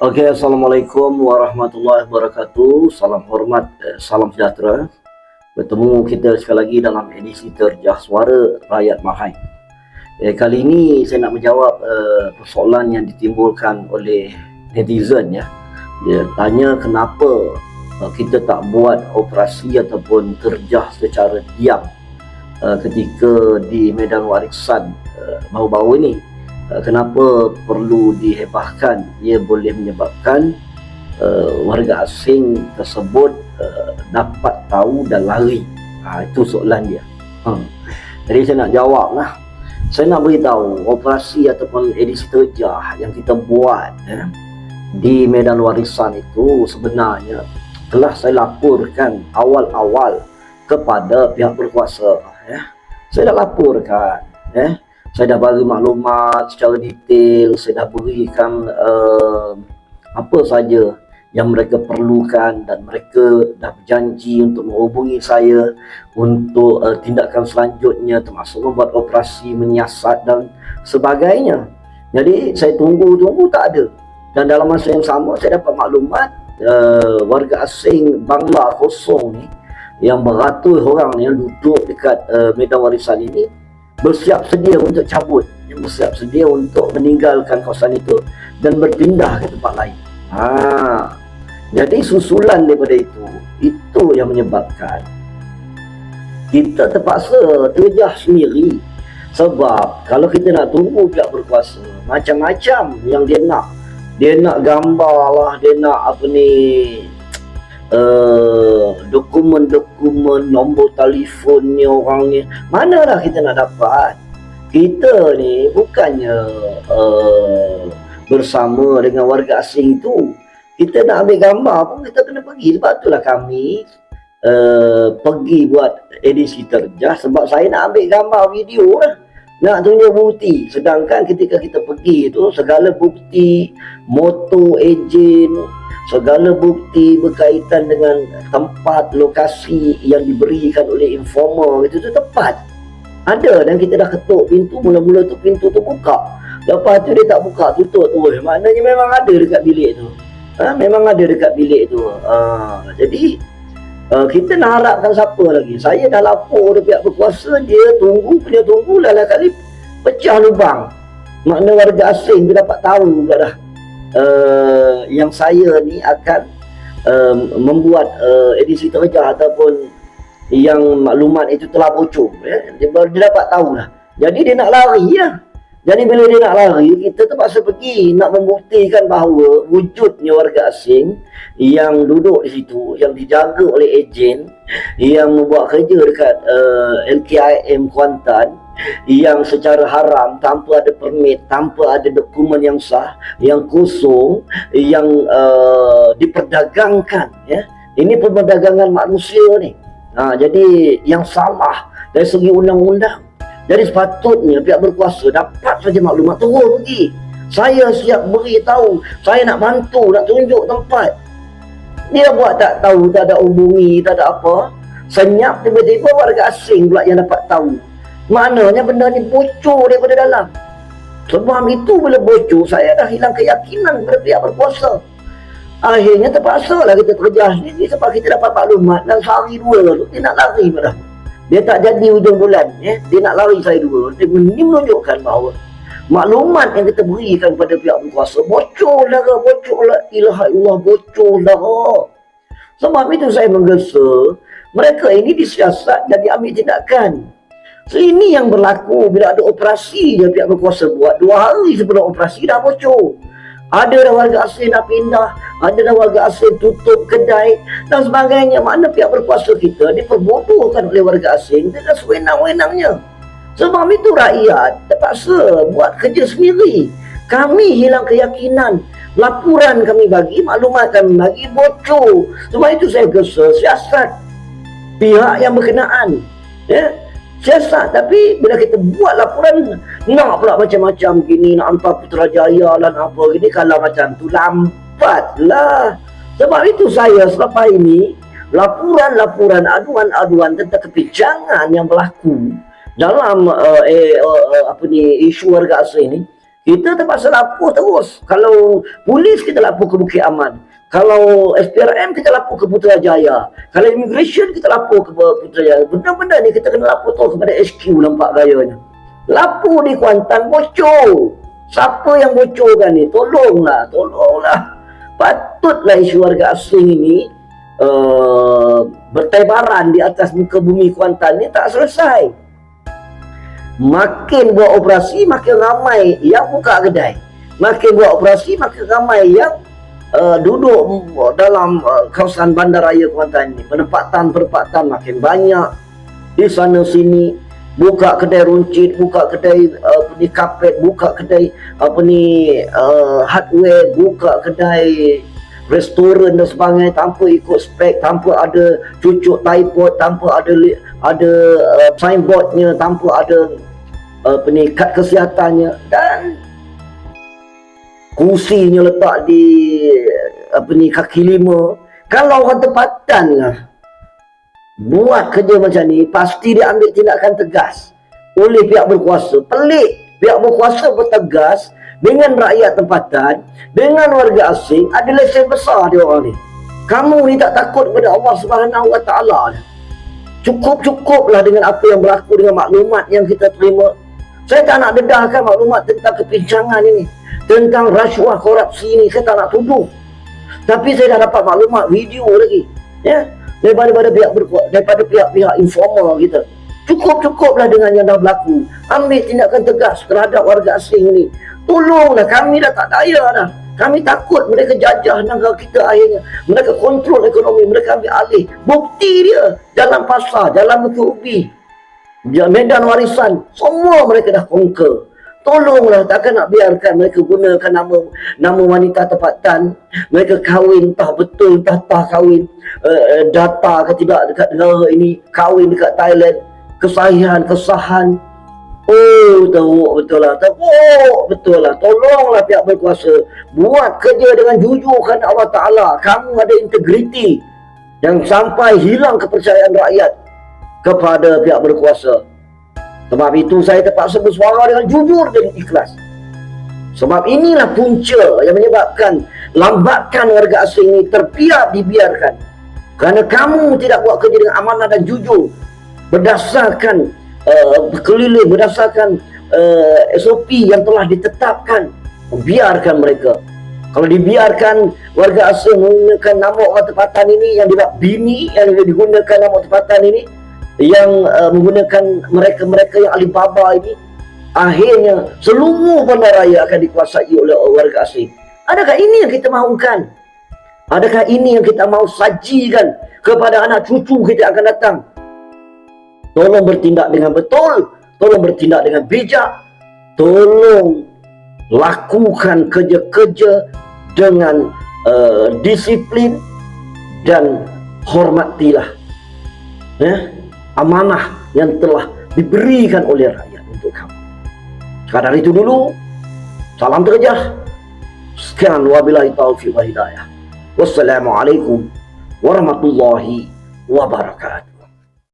Okey, Assalamualaikum warahmatullahi wabarakatuh. Salam hormat, salam sejahtera. Bertemu kita sekali lagi dalam edisi Terjah Suara Rakyat Mahai. Kali ini saya nak menjawab persoalan yang ditimbulkan oleh netizen ya. Dia tanya kenapa kita tak buat operasi ataupun terjah secara diam ketika di medan warisan baru-baru ini. Kenapa perlu dihebahkan? Ia boleh menyebabkan warga asing tersebut dapat tahu dan lari. Itu soalan dia. Jadi saya nak jawab lah. Saya nak beritahu operasi ataupun edisi terjah yang kita buat di medan warisan itu sebenarnya telah saya laporkan awal-awal kepada pihak berkuasa. Saya dah laporkan. Saya dah bagi maklumat secara detail, saya dah berikan apa saja yang mereka perlukan dan mereka dah berjanji untuk menghubungi saya untuk tindakan selanjutnya termasuk membuat operasi menyiasat dan sebagainya. Jadi saya tunggu tak ada. Dan dalam masa yang sama saya dapat maklumat warga asing Bangla kosong ni yang beratus orang yang duduk dekat medan warisan ini bersiap sedia untuk cabut, bersiap sedia untuk meninggalkan kawasan itu dan berpindah ke tempat lain. Jadi susulan daripada itu yang menyebabkan kita terpaksa terjah sendiri. Sebab kalau kita nak tunggu pihak berkuasa, macam-macam yang dia nak gambar lah, dia nak dokumen-dokumen, nombor telefonnya orangnya, manalah kita nak dapat. Kita ni bukannya bersama dengan warga asing itu. Kita nak ambil gambar pun kita kena pergi. Sebab itulah kami pergi buat edisi terjah, sebab saya nak ambil gambar video lah, nak tunjuk bukti. Sedangkan ketika kita pergi itu, segala bukti, motor ejen, segala bukti berkaitan dengan tempat, lokasi yang diberikan oleh informer itu tepat. Ada, dan kita dah ketuk pintu, mula-mula tu pintu tu buka. Lepas tu dia tak buka, tutup. Maknanya memang ada dekat bilik tu. Memang ada dekat bilik tu. Jadi kita nak harapkan siapa lagi? Saya dah lapor ke pihak berkuasa, dia tunggu lah kali pecah lubang. Makna warga asing dia dapat tahu pula dah. Yang saya ni akan membuat edisi terjah ataupun yang maklumat itu telah bocor, dia dapat tahu lah. Jadi dia nak lari lah. Jadi bila dia nak lari, kita terpaksa pergi nak membuktikan bahawa wujudnya warga asing yang duduk di situ, yang dijaga oleh ejen, yang membuat kerja dekat LKIM Kuantan, yang secara haram, tanpa ada permit, tanpa ada dokumen yang sah, yang kosong, yang diperdagangkan. Ini perdagangan manusia ni. Jadi yang salah dari segi undang-undang. Jadi sepatutnya pihak berkuasa dapat saja maklumat, terus pergi. Saya siap beritahu, saya nak bantu, nak tunjuk tempat. Dia buat tak tahu, tak ada hubungi, tak ada apa. Senyap tiba-tiba warga asing pula yang dapat tahu. Maknanya benda ni bocor daripada dalam. Sebab itu bila bocor, saya dah hilang keyakinan kepada pihak berkuasa. Akhirnya terpaksa lah kita terjah sendiri sebab kita dapat maklumat dan sehari dua tu dia nak lari pada. Dia tak jadi hujung bulan, dia nak lari saya dua. Dia menunjukkan bahawa maklumat yang kita berikan kepada pihak berkuasa bocor lah, ilaha illallah, bocor lah. Sebab itu saya menggesa mereka ini disiasat dan diambil tindakan. So ini yang berlaku bila ada operasi yang pihak berkuasa buat 2 hari sebelum operasi dah bocor. Ada dah warga asing nak pindah, ada dah warga asing tutup kedai dan sebagainya. Mana pihak berkuasa kita diperbodohkan oleh warga asing dengan sewenang-wenangnya. Sebab itu rakyat terpaksa buat kerja sendiri. Kami hilang keyakinan. Laporan kami bagi, maklumat kami bagi, bocor. Sebab itu saya gesa siasat pihak yang berkenaan. Siasat, tapi bila kita buat laporan nak pula macam-macam gini, nak hantar Putrajaya lah, nak apa gini, kalau macam tu lambat lah. Sebab itu saya selepas ini laporan-laporan, aduan-aduan tentang kepincangan yang berlaku dalam isu warga asing ini, Kita terpaksa lapor terus. Kalau polis kita lapor ke Bukit Aman. Kalau SPRM kita lapor ke Putrajaya. Kalau immigration kita lapor ke Putrajaya. Benda-benda ni kita kena lapor tu kepada HQ, nampak gayanya. Lapor di Kuantan bocor. Siapa yang bocorkan ni? Tolonglah. Patutlah isu warga asing ini bertebaran di atas muka bumi Kuantan ni tak selesai. Makin buat operasi, makin ramai yang buka kedai. Makin buat operasi, makin ramai yang duduk dalam kawasan bandaraya Kuantan ni. Penempatan makin banyak di sana sini. Buka kedai runcit, buka kedai kapet, buka kedai hardware, buka kedai restoran dan sebagainya tanpa ikut spek, tanpa ada cucuk tripod, tanpa ada signboardnya, tanpa ada kad kesihatannya, dan kursinya letak di kaki lima. Kalau orang tempatan lah buat kerja macam ni, pasti dia ambil tindakan tegas oleh pihak berkuasa. Pelik, pihak berkuasa bertegas dengan rakyat tempatan, dengan warga asing. Ada lesen besar dia orang ni. Kamu ni tak takut kepada Allah Subhanahu Wa Taala. Cukuplah dengan apa yang berlaku, dengan maklumat yang kita terima. Saya tak nak dedahkan maklumat tentang kepincangan ini, tentang rasuah korupsi ini. Saya tak nak tuduh. Tapi saya dah dapat maklumat video lagi, ya, daripada pihak-pihak informal kita. Cukuplah dengan yang dah berlaku. Ambil tindakan tegas terhadap warga asing ini. Tolonglah, kami dah tak daya dah. Kami takut mereka jajah negara kita akhirnya. Mereka kontrol ekonomi, mereka ambil alih. Bukti dia, jalan pasar, jalan Bukit Ubi, medan warisan, semua mereka dah conquer. Tolonglah, takkan nak biarkan mereka gunakan nama wanita tempatan. Mereka kahwin, entah betul, entah kahwin data ke tidak dekat negara ini, kahwin dekat Thailand, kesahan. Oh, teruk betul lah. Tolonglah pihak berkuasa, buat kerja dengan jujur kerana Allah Ta'ala. Kamu ada integriti, yang sampai hilang kepercayaan rakyat kepada pihak berkuasa. Sebab itu saya terpaksa bersuara dengan jujur dan ikhlas. Sebab inilah punca yang menyebabkan lambatkan warga asing ini dibiarkan. Kerana kamu tidak buat kerja dengan amanah dan jujur, berdasarkan keliling, berdasarkan SOP yang telah ditetapkan. Biarkan mereka. Kalau dibiarkan warga asing menggunakan nama orang tempatan ini, yang bini yang digunakan nama tempatan ini, yang menggunakan mereka yang Alibaba ini, akhirnya seluruh bandaraya akan dikuasai oleh warga asing. Adakah ini yang kita mahukan? Adakah ini yang kita mahu sajikan kepada anak cucu kita akan datang? Tolong bertindak dengan betul, tolong bertindak dengan bijak, tolong lakukan kerja-kerja dengan disiplin, dan hormatilah amanah yang telah diberikan oleh rakyat untuk kamu. Sekadar itu dulu. Salam terjah. Sekian, wabillahi taufiq wa hidayah. Wassalamualaikum warahmatullahi wabarakatuh.